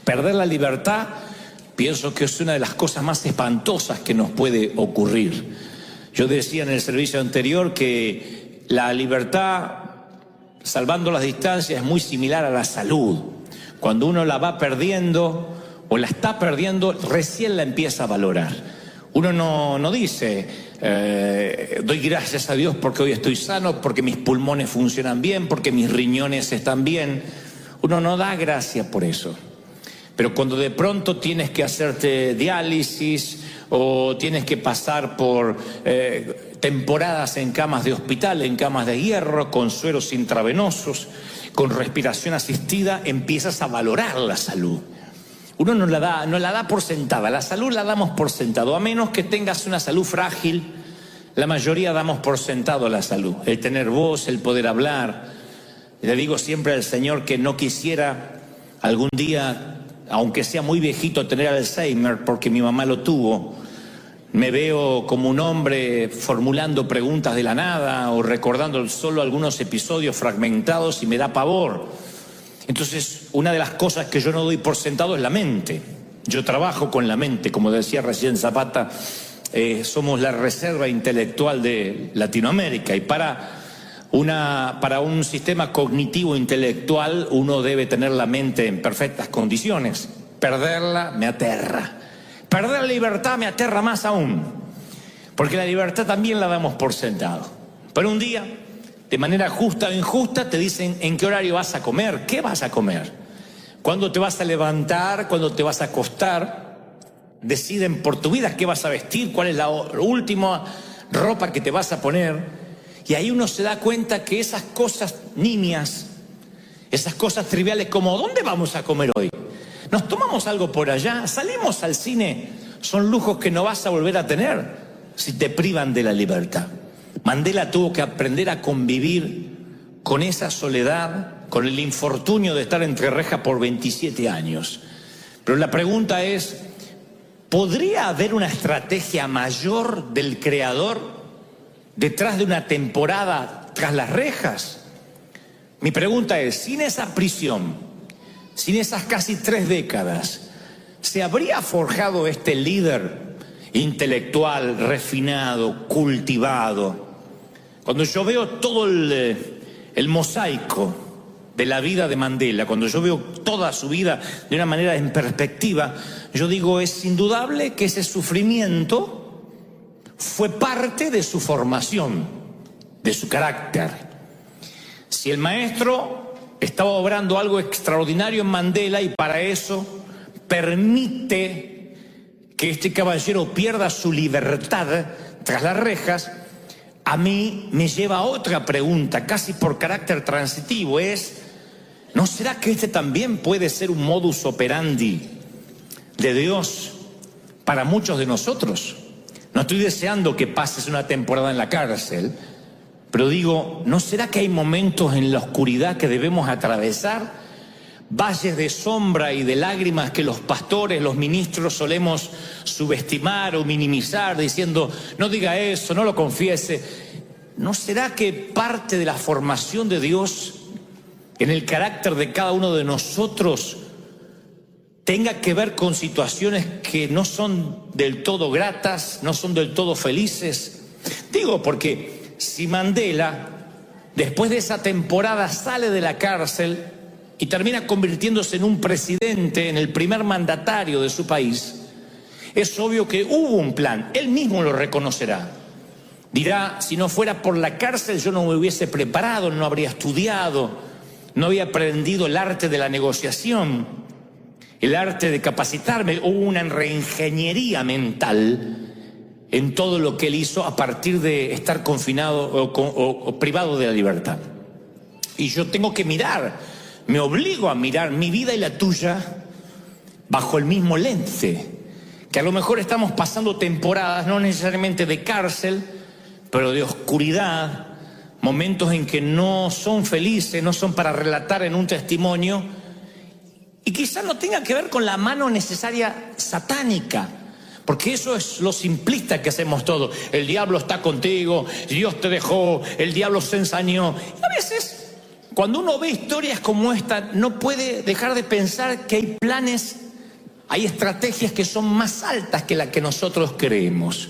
Perder la libertad, pienso que es una de las cosas más espantosas que nos puede ocurrir. Yo decía en el servicio anterior que la libertad, salvando las distancias, es muy similar a la salud. Cuando uno la va perdiendo o la está perdiendo, recién la empieza a valorar. Uno no dice, doy gracias a Dios porque hoy estoy sano, porque mis pulmones funcionan bien, porque mis riñones están bien. Uno no da gracias por eso. Pero cuando de pronto tienes que hacerte diálisis o tienes que pasar por temporadas en camas de hospital, en camas de hierro, con sueros intravenosos, con respiración asistida, empiezas a valorar la salud. Uno no la da por sentada, la salud la damos por sentado, a menos que tengas una salud frágil. La mayoría damos por sentado la salud, el tener voz, el poder hablar. Le digo siempre al Señor que no quisiera algún día, aunque sea muy viejito, tener Alzheimer, porque mi mamá lo tuvo. Me veo como un hombre formulando preguntas de la nada o recordando solo algunos episodios fragmentados y me da pavor. Entonces, una de las cosas que yo no doy por sentado es la mente. Yo trabajo con la mente, como decía recién Zapata, somos la reserva intelectual de Latinoamérica y para un sistema cognitivo intelectual uno debe tener la mente en perfectas condiciones. Perderla me aterra. Perder la libertad me aterra más aún, porque la libertad también la damos por sentado. Pero un día, de manera justa o injusta, te dicen en qué horario vas a comer, qué vas a comer, cuándo te vas a levantar, cuándo te vas a acostar. Deciden por tu vida qué vas a vestir, cuál es la última ropa que te vas a poner. Y ahí uno se da cuenta que esas cosas nimias, esas cosas triviales como ¿dónde vamos a comer hoy? ¿Nos tomamos algo por allá? ¿Salimos al cine? Son lujos que no vas a volver a tener si te privan de la libertad. Mandela tuvo que aprender a convivir con esa soledad, con el infortunio de estar entre rejas por 27 años. Pero la pregunta es, ¿podría haber una estrategia mayor del creador detrás de una temporada tras las rejas? Mi pregunta es, sin esa prisión, sin esas casi 3 décadas, ¿se habría forjado este líder intelectual, refinado, cultivado? Cuando yo veo todo el mosaico de la vida de Mandela, cuando yo veo toda su vida de una manera en perspectiva, yo digo, es indudable que ese sufrimiento fue parte de su formación, de su carácter. Si el maestro estaba obrando algo extraordinario en Mandela y para eso permite que este caballero pierda su libertad tras las rejas, a mí me lleva a otra pregunta, casi por carácter transitivo, es, ¿no será que este también puede ser un modus operandi de Dios para muchos de nosotros? No estoy deseando que pases una temporada en la cárcel, pero digo, ¿no será que hay momentos en la oscuridad que debemos atravesar? Valles de sombra y de lágrimas que los pastores, los ministros solemos subestimar o minimizar diciendo, no diga eso, no lo confiese. ¿No será que parte de la formación de Dios en el carácter de cada uno de nosotros tenga que ver con situaciones que no son del todo gratas, no son del todo felices? Digo porque si Mandela, después de esa temporada, sale de la cárcel y termina convirtiéndose en un presidente, en el primer mandatario de su país, es obvio que hubo un plan, él mismo lo reconocerá. Dirá, si no fuera por la cárcel yo no me hubiese preparado, no habría estudiado, no había aprendido el arte de la negociación, el arte de capacitarme. Hubo una reingeniería mental en todo lo que él hizo a partir de estar confinado o privado de la libertad. Y yo tengo que mirar, me obligo a mirar mi vida y la tuya bajo el mismo lente, que a lo mejor estamos pasando temporadas, no necesariamente de cárcel, pero de oscuridad, momentos en que no son felices, no son para relatar en un testimonio, y quizás no tenga que ver con la mano necesaria satánica, porque eso es lo simplista que hacemos todos. El diablo está contigo, Dios te dejó, el diablo se ensañó. Y a veces Cuando uno ve historias como esta, no puede dejar de pensar que hay planes, hay estrategias que son más altas que las que nosotros creemos.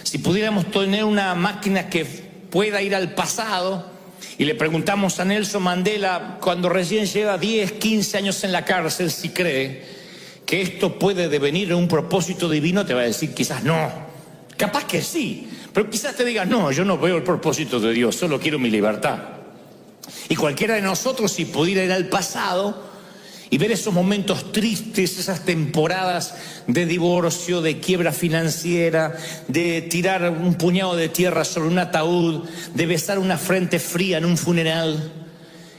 Si pudiéramos tener una máquina que pueda ir al pasado y le preguntamos a Nelson Mandela, cuando recién lleva 10, 15 años en la cárcel, si cree que esto puede devenir en un propósito divino, te va a decir quizás no. Capaz que sí, pero quizás te diga no, yo no veo el propósito de Dios, solo quiero mi libertad. Y cualquiera de nosotros, si pudiera ir al pasado y ver esos momentos tristes, esas temporadas de divorcio, de quiebra financiera, de tirar un puñado de tierra sobre un ataúd, de besar una frente fría en un funeral,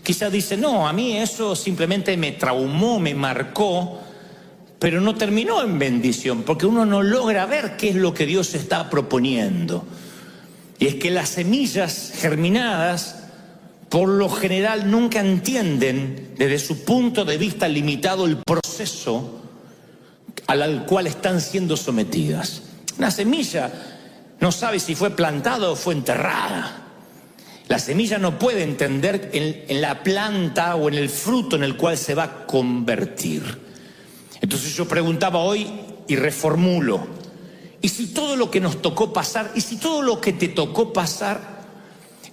quizás dice, no, a mí eso simplemente me traumó, me marcó, pero no terminó en bendición, porque uno no logra ver qué es lo que Dios está proponiendo. Y es que las semillas germinadas, por lo general, nunca entienden desde su punto de vista limitado el proceso al cual están siendo sometidas. Una semilla no sabe si fue plantada o fue enterrada. La semilla no puede entender en la planta o en el fruto en el cual se va a convertir. Entonces yo preguntaba hoy y reformulo, ¿y si todo lo que nos tocó pasar, y si todo lo que te tocó pasar,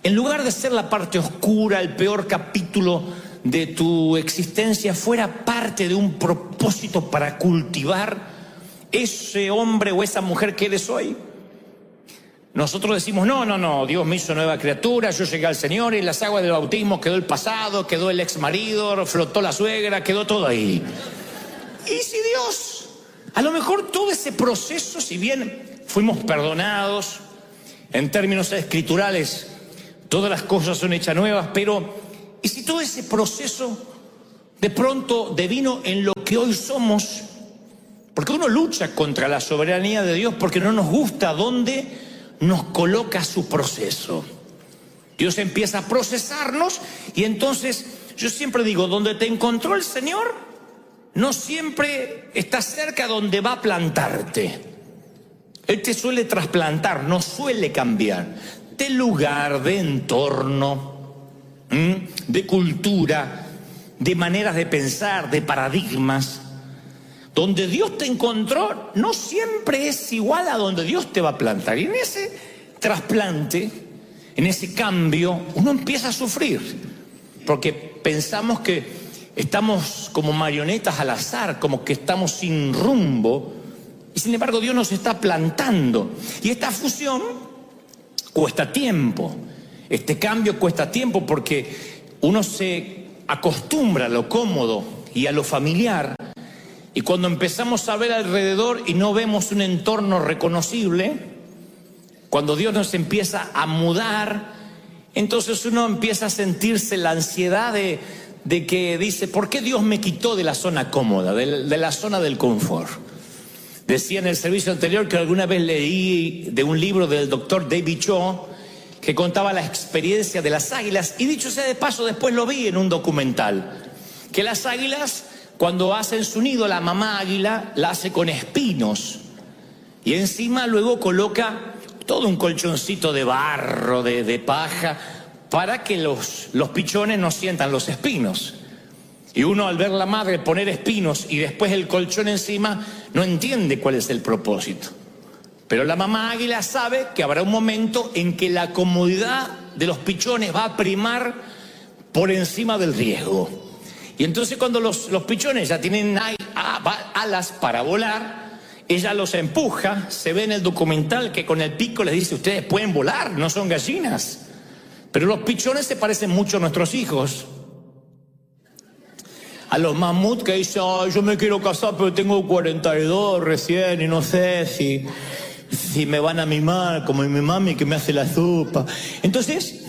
en lugar de ser la parte oscura, el peor capítulo de tu existencia, fuera parte de un propósito para cultivar ese hombre o esa mujer que eres hoy? Nosotros decimos, no, Dios me hizo nueva criatura, yo llegué al Señor y en las aguas del bautismo quedó el pasado, quedó el ex marido, flotó la suegra, quedó todo ahí. Y si Dios, a lo mejor todo ese proceso, si bien fuimos perdonados, en términos escriturales, todas las cosas son hechas nuevas, pero ¿y si todo ese proceso de pronto devino en lo que hoy somos? Porque uno lucha contra la soberanía de Dios porque no nos gusta dónde nos coloca su proceso. Dios empieza a procesarnos y entonces yo siempre digo, donde te encontró el Señor, no siempre está cerca donde va a plantarte. Él te suele trasplantar, no suele cambiar. De lugar, de entorno, de cultura, de maneras de pensar, de paradigmas. Donde Dios te encontró no siempre es igual a donde Dios te va a plantar. Y en ese trasplante, en ese cambio, uno empieza a sufrir. Porque pensamos que estamos como marionetas al azar, como que estamos sin rumbo. Y sin embargo Dios nos está plantando. Y esta fusión cuesta tiempo, este cambio cuesta tiempo porque uno se acostumbra a lo cómodo y a lo familiar, y cuando empezamos a ver alrededor y no vemos un entorno reconocible, cuando Dios nos empieza a mudar, entonces uno empieza a sentirse la ansiedad de que dice, ¿por qué Dios me quitó de la zona cómoda, de la zona del confort? Decía en el servicio anterior que alguna vez leí de un libro del doctor David Cho que contaba la experiencia de las águilas, y dicho sea de paso, después lo vi en un documental, que las águilas, cuando hacen su nido, la mamá águila la hace con espinos y encima luego coloca todo un colchoncito de barro, de paja, para que los pichones no sientan los espinos. Y uno, al ver la madre poner espinos y después el colchón encima, no entiende cuál es el propósito. Pero la mamá águila sabe que habrá un momento en que la comodidad de los pichones va a primar por encima del riesgo. Y entonces cuando los pichones ya tienen alas para volar, ella los empuja. Se ve en el documental que con el pico les dice, ustedes pueden volar, no son gallinas. Pero los pichones se parecen mucho a nuestros hijos. A los mamuts que dicen, yo me quiero casar pero tengo 42 recién y no sé si me van a mimar como mi mami que me hace la sopa. Entonces,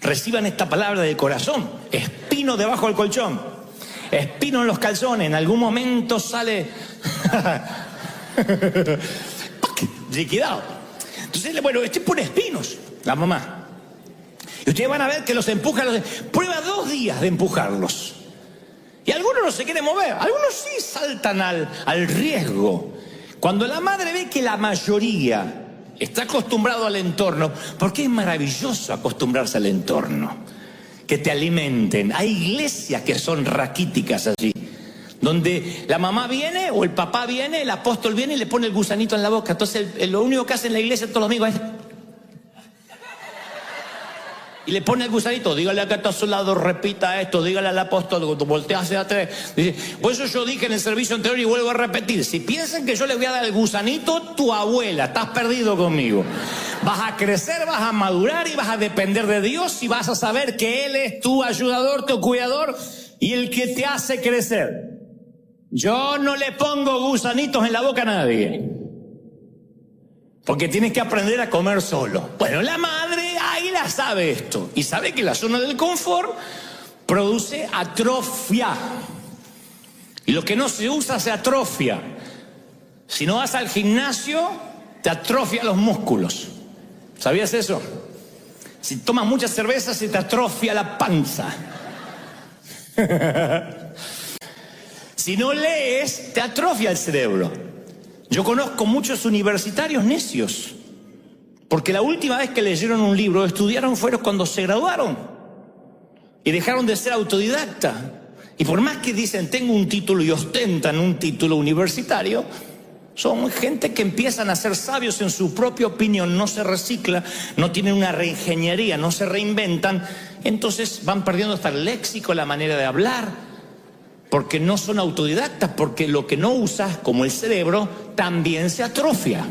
reciban esta palabra del corazón: espino debajo del colchón, espino en los calzones. En algún momento sale liquidado. Entonces, bueno, pone espinos, la mamá. Y ustedes van a ver que los empuja, prueba 2 días de empujarlos. Y algunos no se quieren mover, algunos sí saltan al riesgo. Cuando la madre ve que la mayoría está acostumbrado al entorno, porque es maravilloso acostumbrarse al entorno, que te alimenten. Hay iglesias que son raquíticas allí, donde la mamá viene o el papá viene, el apóstol viene y le pone el gusanito en la boca. Entonces lo único que hace en la iglesia todos los domingos es... y le pone el gusanito, dígale a que está a su lado, repita esto, dígale al apóstol, voltea hacia atrás. Dice, por eso yo dije en el servicio anterior y vuelvo a repetir, si piensan que yo le voy a dar el gusanito, tu abuela, estás perdido conmigo. Vas a crecer, vas a madurar y vas a depender de Dios y vas a saber que Él es tu ayudador, tu cuidador y el que te hace crecer. Yo no le pongo gusanitos en la boca a nadie, porque tienes que aprender a comer solo. Bueno, la madre águila sabe esto y sabe que la zona del confort produce atrofia. Y lo que no se usa se atrofia. Si no vas al gimnasio, te atrofia los músculos. ¿Sabías eso? Si tomas mucha cerveza, se te atrofia la panza. Si no lees, te atrofia el cerebro. Yo conozco muchos universitarios necios, porque la última vez que leyeron un libro o estudiaron fueron cuando se graduaron y dejaron de ser autodidactas. Y por más que dicen tengo un título y ostentan un título universitario, son gente que empiezan a ser sabios en su propia opinión, no se recicla, no tienen una reingeniería, no se reinventan, entonces van perdiendo hasta el léxico, la manera de hablar, porque no son autodidactas, porque lo que no usas, como el cerebro, también se atrofia.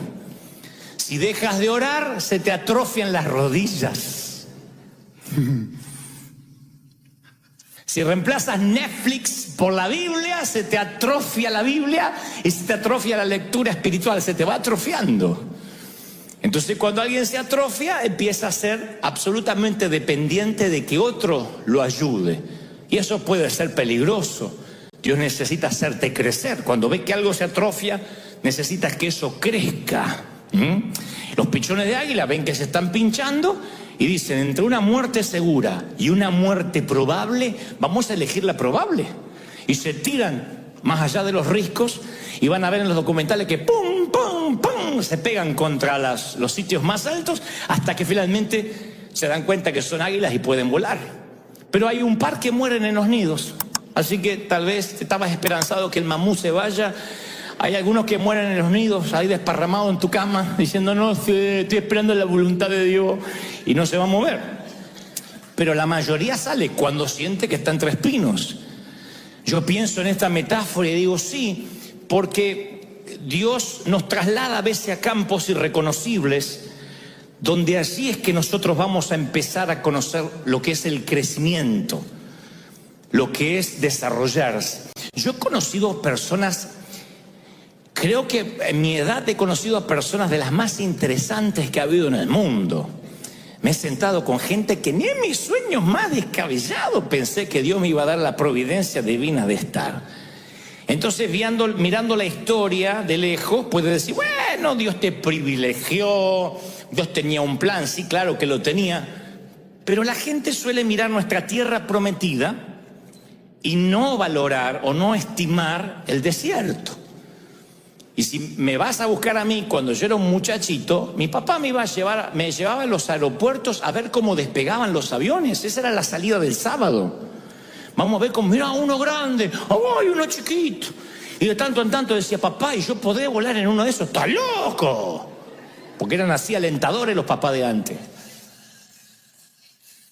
Si dejas de orar, se te atrofian las rodillas. Si reemplazas Netflix por la Biblia, se te atrofia la Biblia y se te atrofia la lectura espiritual, se te va atrofiando. Entonces cuando alguien se atrofia, empieza a ser absolutamente dependiente de que otro lo ayude. Y eso puede ser peligroso. Dios necesita hacerte crecer. Cuando ves que algo se atrofia, necesitas que eso crezca. Los pichones de águila ven que se están pinchando y dicen, entre una muerte segura y una muerte probable, vamos a elegir la probable. Y se tiran más allá de los riscos y van a ver en los documentales que pum, pum, pum, se pegan contra los sitios más altos hasta que finalmente se dan cuenta que son águilas y pueden volar. Pero hay un par que mueren en los nidos. Así que tal vez estabas esperanzado que el mamú se vaya. Hay algunos que mueren en los nidos, ahí desparramados en tu cama, diciendo, no, estoy esperando la voluntad de Dios, y no se va a mover. Pero la mayoría sale cuando siente que está entre espinos. Yo pienso en esta metáfora y digo, sí, porque Dios nos traslada a veces a campos irreconocibles, donde así es que nosotros vamos a empezar a conocer lo que es el crecimiento, lo que es desarrollarse. Yo he conocido personas, creo que en mi edad he conocido a personas de las más interesantes que ha habido en el mundo. Me he sentado con gente que ni en mis sueños más descabellados pensé que Dios me iba a dar la providencia divina de estar. Entonces, mirando la historia de lejos, puedes decir, bueno, Dios te privilegió, Dios tenía un plan, sí, claro que lo tenía, pero la gente suele mirar nuestra tierra prometida y no valorar o no estimar el desierto. Y si me vas a buscar a mí, cuando yo era un muchachito, mi papá me llevaba a los aeropuertos a ver cómo despegaban los aviones. Esa era la salida del sábado. Vamos a ver cómo, mira, uno grande, ¡ay, uno chiquito! Y de tanto en tanto decía, papá, ¿y yo podré volar en uno de esos? ¡Está loco! Porque eran así alentadores los papás de antes.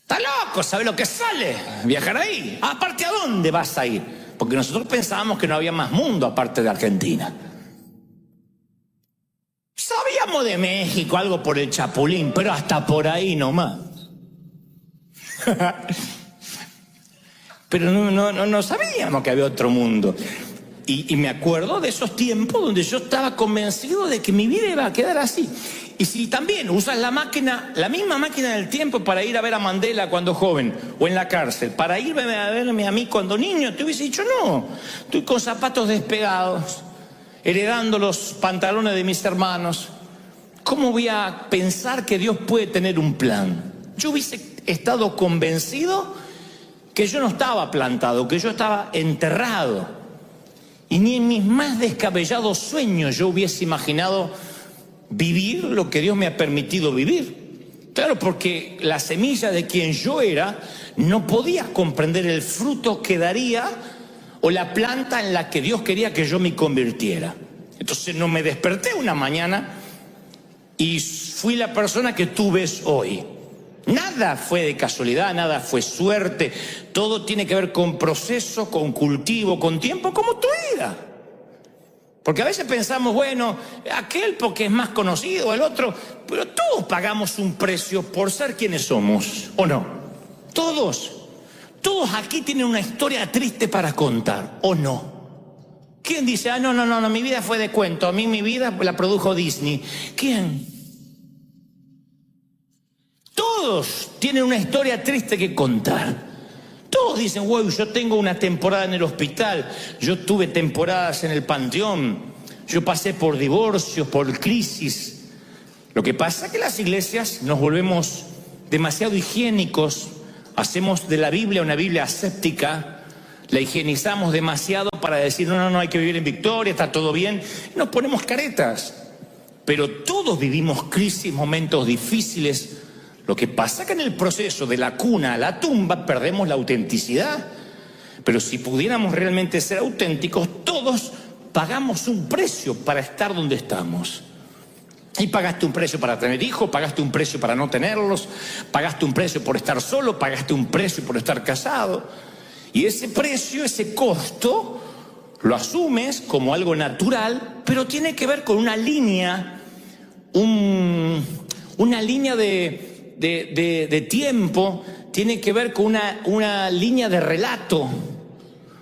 ¡Está loco! ¿Sabe lo que sale? Viajar ahí. ¿Aparte a dónde vas a ir? Porque nosotros pensábamos que no había más mundo aparte de Argentina. Sabíamos de México, algo por el Chapulín, pero hasta por ahí nomás. Pero no sabíamos que había otro mundo. Y me acuerdo de esos tiempos donde yo estaba convencido de que mi vida iba a quedar así. Y si también usas la misma máquina del tiempo para ir a ver a Mandela cuando joven, o en la cárcel, para irme a verme a mí cuando niño, te hubiese dicho, no, estoy con zapatos despegados, heredando los pantalones de mis hermanos. ¿Cómo voy a pensar que Dios puede tener un plan? Yo hubiese estado convencido que yo no estaba plantado, que yo estaba enterrado. Y ni en mis más descabellados sueños yo hubiese imaginado vivir lo que Dios me ha permitido vivir. Claro, porque la semilla de quien yo era no podía comprender el fruto que daría o la planta en la que Dios quería que yo me convirtiera. Entonces no me desperté una mañana y fui la persona que tú ves hoy. Nada fue de casualidad, nada fue suerte. Todo tiene que ver con proceso, con cultivo, con tiempo, como tu vida. Porque a veces pensamos, bueno, aquel porque es más conocido, el otro, pero todos pagamos un precio por ser quienes somos, ¿o no? Todos aquí tienen una historia triste para contar, ¿o no? ¿Quién dice, no, mi vida fue de cuento, a mí mi vida la produjo Disney? ¿Quién? Todos tienen una historia triste que contar. Todos dicen, wow, yo tengo una temporada en el hospital, yo tuve temporadas en el panteón, yo pasé por divorcios, por crisis. Lo que pasa es que las iglesias nos volvemos demasiado higiénicos, hacemos de la Biblia una Biblia aséptica, la higienizamos demasiado para decir, no, hay que vivir en victoria, está todo bien, nos ponemos caretas. Pero todos vivimos crisis, momentos difíciles. Lo que pasa es que en el proceso de la cuna a la tumba perdemos la autenticidad. Pero si pudiéramos realmente ser auténticos, todos pagamos un precio para estar donde estamos. Y pagaste un precio para tener hijos, pagaste un precio para no tenerlos, pagaste un precio por estar solo, pagaste un precio por estar casado. Y ese precio, ese costo, lo asumes como algo natural, pero tiene que ver con una línea, una línea de tiempo, tiene que ver con una línea de relato.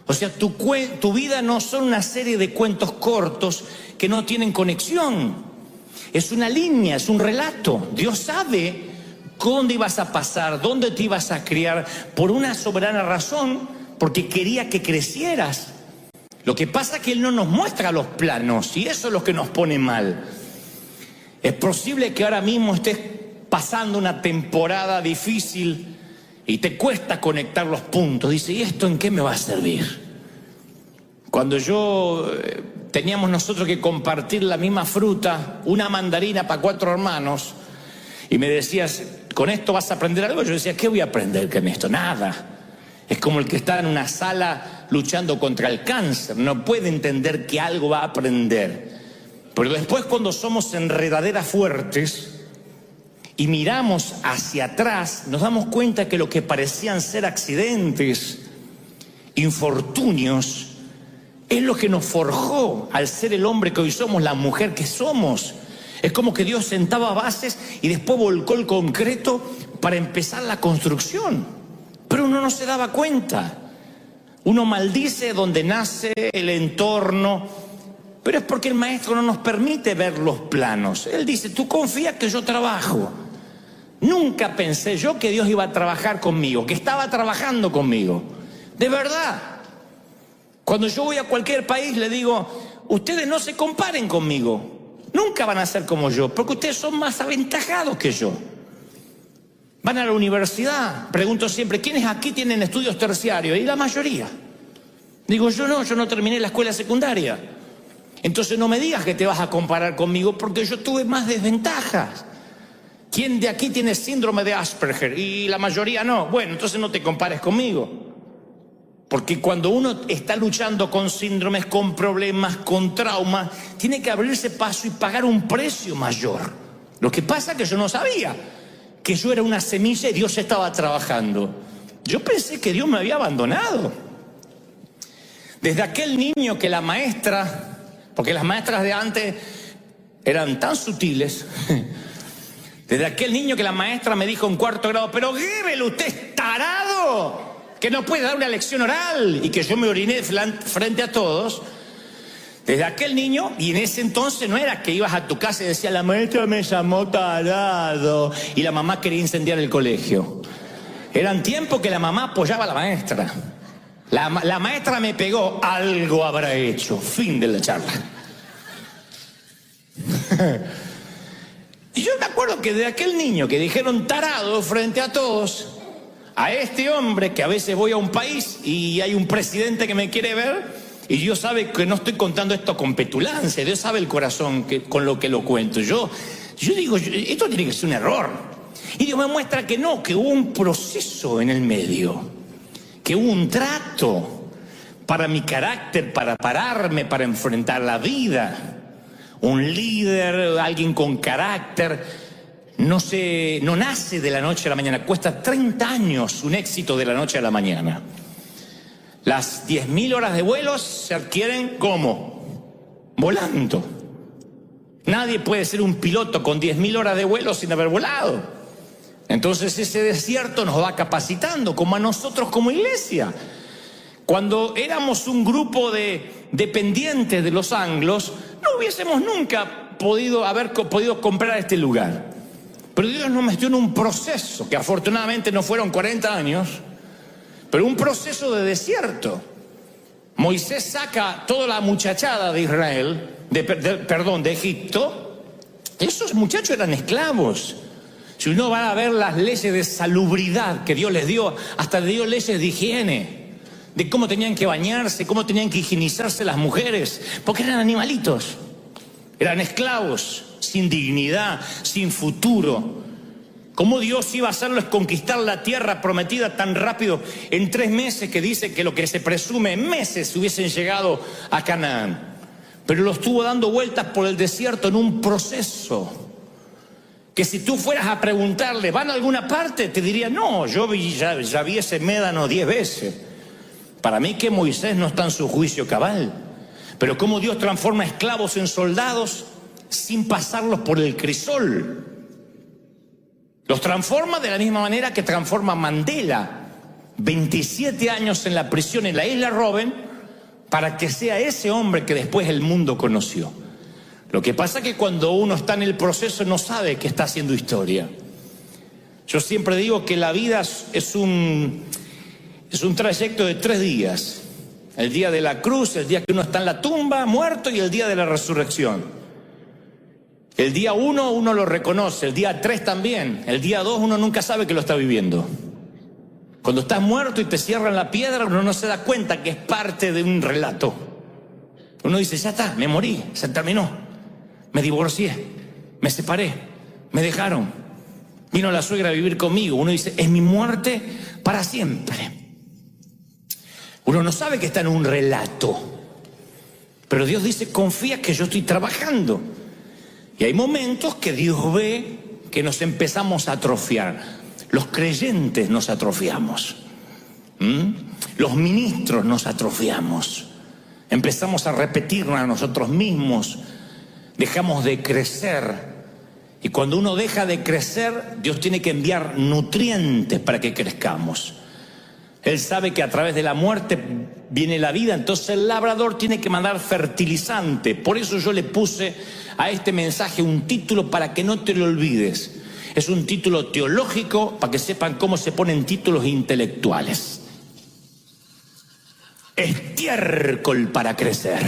O sea, tu vida no son una serie de cuentos cortos que no tienen conexión. Es una línea, es un relato. Dios sabe dónde ibas a pasar, dónde te ibas a criar, por una soberana razón, porque quería que crecieras. Lo que pasa es que Él no nos muestra los planos, y eso es lo que nos pone mal. Es posible que ahora mismo estés pasando una temporada difícil y te cuesta conectar los puntos. Dice, ¿y esto en qué me va a servir? Cuando teníamos nosotros que compartir la misma fruta, una mandarina para 4 hermanos, y me decías, ¿con esto vas a aprender algo? Yo decía, ¿qué voy a aprender con esto? Nada. Es como el que está en una sala luchando contra el cáncer, no puede entender que algo va a aprender. Pero después, cuando somos enredaderas fuertes y miramos hacia atrás, nos damos cuenta que lo que parecían ser accidentes, infortunios, es lo que nos forjó al ser el hombre que hoy somos, la mujer que somos. Es como que Dios sentaba bases y después volcó el concreto para empezar la construcción. Pero uno no se daba cuenta. Uno maldice donde nace, el entorno, pero es porque el maestro no nos permite ver los planos. Él dice, tú confía que yo trabajo. Nunca pensé yo que Dios iba a trabajar conmigo, que estaba trabajando conmigo. De verdad. Cuando yo voy a cualquier país le digo, ustedes no se comparen conmigo. Nunca van a ser como yo, porque ustedes son más aventajados que yo. Van a la universidad, pregunto siempre, ¿quiénes aquí tienen estudios terciarios? Y la mayoría. Digo, yo no terminé la escuela secundaria. Entonces no me digas que te vas a comparar conmigo, porque yo tuve más desventajas. ¿Quién de aquí tiene síndrome de Asperger? Y la mayoría no. Bueno, entonces no te compares conmigo. Porque cuando uno está luchando con síndromes, con problemas, con traumas, tiene que abrirse paso y pagar un precio mayor. Lo que pasa es que yo no sabía que yo era una semilla y Dios estaba trabajando. Yo pensé que Dios me había abandonado. Desde aquel niño que la maestra, porque las maestras de antes eran tan sutiles, desde aquel niño que la maestra me dijo en 4º grado, pero Gebel, usted es tarado, que no puede dar una lección oral, y que yo me oriné frente a todos. Desde aquel niño, y en ese entonces no era que ibas a tu casa y decías, la maestra me llamó tarado, y la mamá quería incendiar el colegio. Eran tiempos que la mamá apoyaba a la maestra. La maestra me pegó, algo habrá hecho. Fin de la charla. Y yo me acuerdo que de aquel niño que dijeron tarado frente a todos, a este hombre que a veces voy a un país y hay un presidente que me quiere ver Y Dios sabe que no estoy contando esto con petulancia. Dios sabe el corazón con lo que lo cuento. Yo digo, esto tiene que ser un error. Y Dios me muestra que no, que hubo un proceso en el medio, que hubo un trato para mi carácter, para pararme, para enfrentar la vida. Un líder, alguien con carácter, no nace de la noche a la mañana. Cuesta 30 años un éxito de la noche a la mañana. Las 10.000 horas de vuelos se adquieren ¿cómo? Volando. Nadie puede ser un piloto con 10.000 horas de vuelo sin haber volado. Entonces ese desierto nos va capacitando, como a nosotros como iglesia. Cuando éramos un grupo de dependientes de los anglos, no hubiésemos nunca podido comprar este lugar. Pero Dios nos metió en un proceso, que afortunadamente no fueron 40 años, pero un proceso de desierto. Moisés saca toda la muchachada de Israel, de Egipto. Esos muchachos eran esclavos. Si uno va a ver las leyes de salubridad que Dios les dio, hasta dio leyes de higiene, de cómo tenían que bañarse, cómo tenían que higienizarse las mujeres, porque eran animalitos, eran esclavos, sin dignidad, sin futuro. ¿Cómo Dios iba a hacerles conquistar la tierra prometida tan rápido en 3 meses, que dice que lo que se presume en meses hubiesen llegado a Canaán? Pero lo estuvo dando vueltas por el desierto en un proceso que si tú fueras a preguntarle, ¿van a alguna parte? Te diría, no, yo ya vi ese médano 10 veces. Para mí que Moisés no está en su juicio cabal. Pero cómo Dios transforma esclavos en soldados sin pasarlos por el crisol. Los transforma de la misma manera que transforma Mandela, 27 años en la prisión en la isla Robben, para que sea ese hombre que después el mundo conoció. Lo que pasa es que cuando uno está en el proceso no sabe que está haciendo historia. Yo siempre digo que la vida es un trayecto de 3 días. El día de la cruz, el día que uno está en la tumba, muerto, y el día de la resurrección. El día 1 uno lo reconoce, el día 3 también, el día 2 uno nunca sabe que lo está viviendo. Cuando estás muerto y te cierran la piedra, uno no se da cuenta que es parte de un relato. Uno dice, ya está, me morí, se terminó, me divorcié, me separé, me dejaron, vino la suegra a vivir conmigo. Uno dice, es mi muerte para siempre. Uno no sabe que está en un relato, pero Dios dice, confía que yo estoy trabajando. Y hay momentos que Dios ve que nos empezamos a atrofiar. Los creyentes nos atrofiamos. Los ministros nos atrofiamos. Empezamos a repetirnos a nosotros mismos. Dejamos de crecer. Y cuando uno deja de crecer, Dios tiene que enviar nutrientes para que crezcamos. Él sabe que a través de la muerte viene la vida, entonces el labrador tiene que mandar fertilizante. Por eso yo le puse a este mensaje un título para que no te lo olvides. Es un título teológico para que sepan cómo se ponen títulos intelectuales. Estiércol para crecer.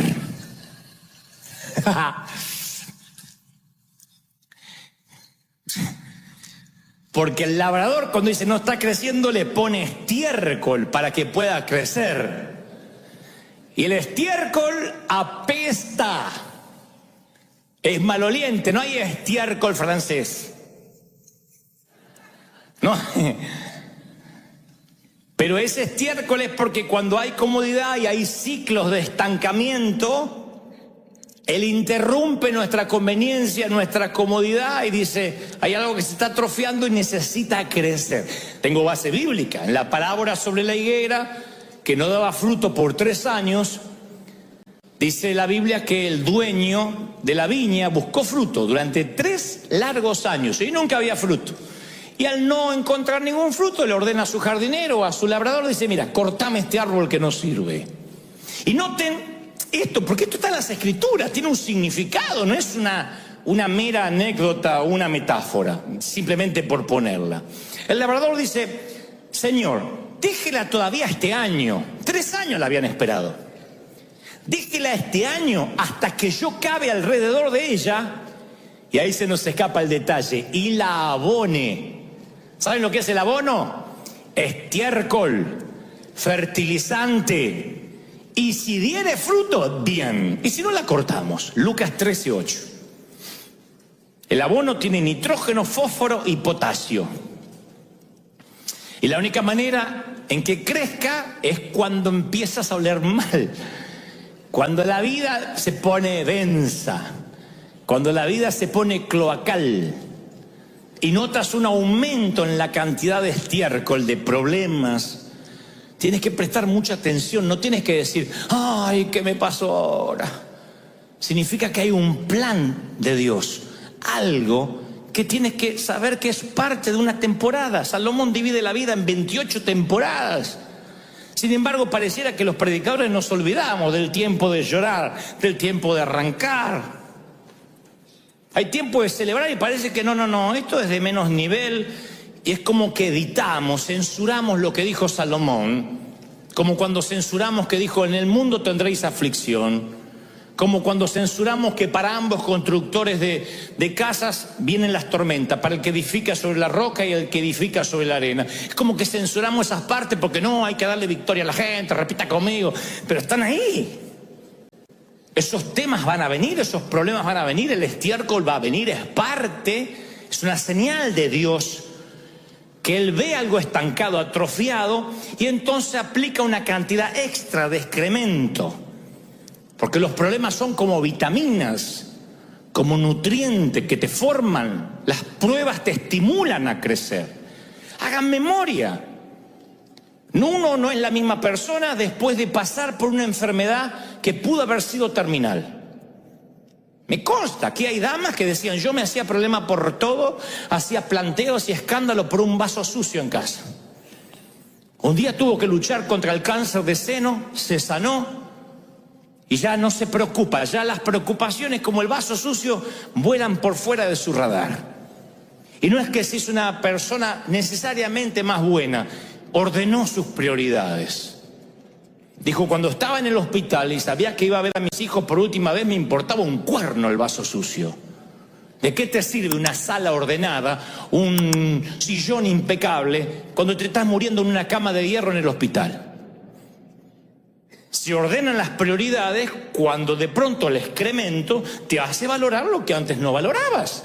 Porque el labrador, cuando dice no está creciendo, le pone estiércol para que pueda crecer. Y el estiércol apesta. Es maloliente, no hay estiércol francés. No. Pero ese estiércol es porque cuando hay comodidad y hay ciclos de estancamiento, él interrumpe nuestra conveniencia, nuestra comodidad, y dice, hay algo que se está atrofiando y necesita crecer. Tengo base bíblica. En la parábola sobre la higuera, que no daba fruto por 3 años, dice la Biblia que el dueño de la viña buscó fruto durante 3 largos años y nunca había fruto. Y al no encontrar ningún fruto, le ordena a su jardinero, a su labrador, dice, mira, cortame este árbol que no sirve. Y noten esto, porque esto está en las Escrituras, tiene un significado, no es una mera anécdota o una metáfora, simplemente por ponerla. El labrador dice, Señor, déjela todavía este año. 3 años la habían esperado. Déjela este año hasta que yo cabe alrededor de ella, y ahí se nos escapa el detalle, y la abone. ¿Saben lo que es el abono? Estiércol, fertilizante, Y si diere fruto, bien. Y si no, la cortamos. Lucas 13:8. El abono tiene nitrógeno, fósforo y potasio. Y la única manera en que crezca es cuando empiezas a oler mal. Cuando la vida se pone densa. Cuando la vida se pone cloacal. Y notas un aumento en la cantidad de estiércol, de problemas. Tienes que prestar mucha atención, no tienes que decir, ay, ¿qué me pasó ahora? Significa que hay un plan de Dios, algo que tienes que saber que es parte de una temporada. Salomón divide la vida en 28 temporadas. Sin embargo, pareciera que los predicadores nos olvidamos del tiempo de llorar, del tiempo de arrancar. Hay tiempo de celebrar y parece que no, esto es de menos nivel. Y es como que editamos, censuramos lo que dijo Salomón, como cuando censuramos que dijo, en el mundo tendréis aflicción, como cuando censuramos que para ambos constructores de casas vienen las tormentas, para el que edifica sobre la roca y el que edifica sobre la arena. Es como que censuramos esas partes porque no, hay que darle victoria a la gente, repita conmigo, pero están ahí. Esos temas van a venir, esos problemas van a venir, el estiércol va a venir, es parte, es una señal de Dios, que Él ve algo estancado, atrofiado, y entonces aplica una cantidad extra de excremento. Porque los problemas son como vitaminas, como nutrientes que te forman. Las pruebas te estimulan a crecer. Hagan memoria. Uno no es la misma persona después de pasar por una enfermedad que pudo haber sido terminal. Me consta que hay damas que decían, yo me hacía problema por todo, hacía planteos y escándalo por un vaso sucio en casa. Un día tuvo que luchar contra el cáncer de seno, se sanó y ya no se preocupa, ya las preocupaciones como el vaso sucio vuelan por fuera de su radar. Y no es que se hizo una persona necesariamente más buena, ordenó sus prioridades. Dijo, cuando estaba en el hospital y sabía que iba a ver a mis hijos por última vez, me importaba un cuerno el vaso sucio. ¿De qué te sirve una sala ordenada, un sillón impecable, cuando te estás muriendo en una cama de hierro en el hospital? Se ordenan las prioridades cuando de pronto el excremento te hace valorar lo que antes no valorabas.